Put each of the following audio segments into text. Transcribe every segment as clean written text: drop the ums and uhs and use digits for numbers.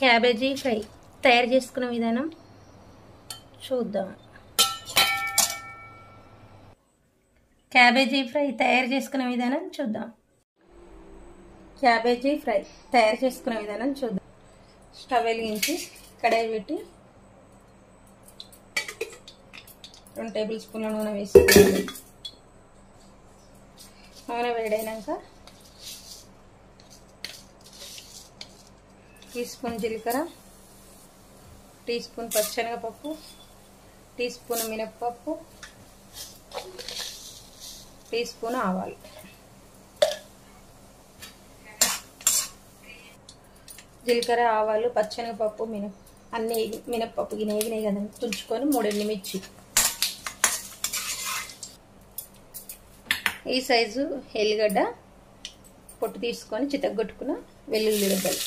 Cabbage fry తయారు చేసుకునే విధానం చూద్దాం. క్యాబేజీ ఫ్రై తయారు చేసుకునే విధానం చూద్దాం. క్యాబేజీ ఫ్రై తయారు చేసుకునే విధానం చూద్దాం. స్టవ్ వెలిగించి కడాయి పెట్టి 2 టేబుల్ స్పూన్ల నూనె వేసుకోవాలి. నూనె వేడైనాక 1 టీ స్పూన్ జీలకర్ర, 1 టీ స్పూన్ పచ్చెనగపప్పు, 1 టీ స్పూన్ మినప్పప్పు, 1 టీ స్పూన్ ఆవాలు. జీలకర్ర, ఆవాలు, పచ్చెనగపప్పు, అన్నీ మినప్పప్పు గినేగినాయి కదా తుంచుకొని 3 ఎండుమిర్చి, ఈ సైజు ఎల్లిగడ్డ పొట్టు తీసుకొని చితగొట్టుకున్న వెల్లుల్లి రెబ్బలు,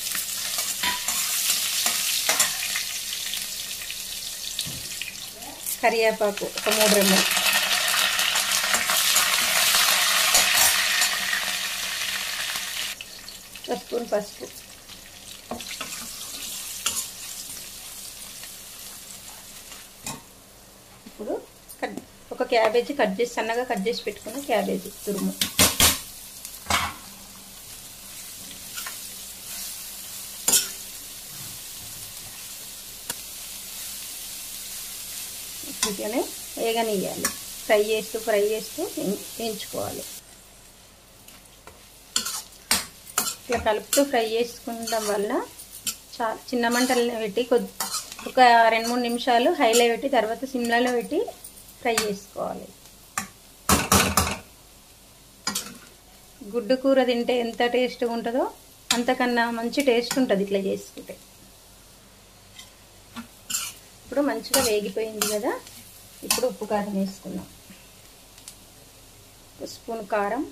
కరివేపాకు 3 రెమ్మలు, ఒక స్పూన్ పసుపు, ఇప్పుడు ఒక క్యాబేజీ సన్నగా కట్ చేసి పెట్టుకున్న క్యాబేజీ తురుము, ఇట్లనే వేగనియాలి. ఫ్రై చేస్తూ వేయించుకోవాలి. ఇట్లా కలుపుతూ ఫ్రై చేసుకుంటాం వల్ల చాలా చిన్న మంటల్లో పెట్టి ఒక 2-3 నిమిషాలు హైలో పెట్టి తర్వాత సిమ్లలో పెట్టి ఫ్రై చేసుకోవాలి. గుడ్డు కూర తింటే ఎంత టేస్ట్గా ఉంటుందో అంతకన్నా మంచి టేస్ట్ ఉంటుంది ఇట్లా చేసుకుంటే. ఇప్పుడు మంచిగా వేగిపోయింది కదా, ఇప్పుడు ఉప్పు కారం వేసుకుందాం. 1 స్పూన్ కారం,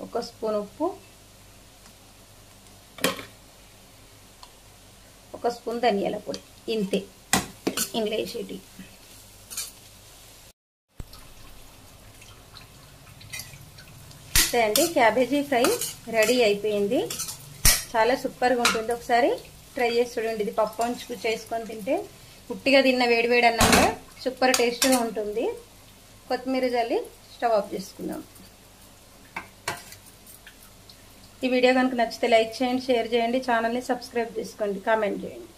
1 స్పూన్ ఉప్పు, 1 స్పూన్ ధనియాల పొడి. ఇంతే ఇందులో వేసేటి. అండి క్యాబేజీ ఫ్రై రెడీ అయిపోయింది. చాలా సూపర్గా ఉంటుంది. ఒకసారి ట్రై చేసి చూడండి. ఇది పప్పు అంచుకు చేసుకొని తింటే ఉట్టిగా తిన్న వేడివేడి అన్నంగా సూపర్ టేస్ట్గా ఉంటుంది. కొత్తిమీర జల్లి స్టవ్ ఆఫ్ చేసుకుందాం. ఈ వీడియో కనుక నచ్చితే లైక్ చేయండి, షేర్ చేయండి, ఛానల్ని సబ్స్క్రైబ్ చేసుకోండి, కామెంట్ చేయండి.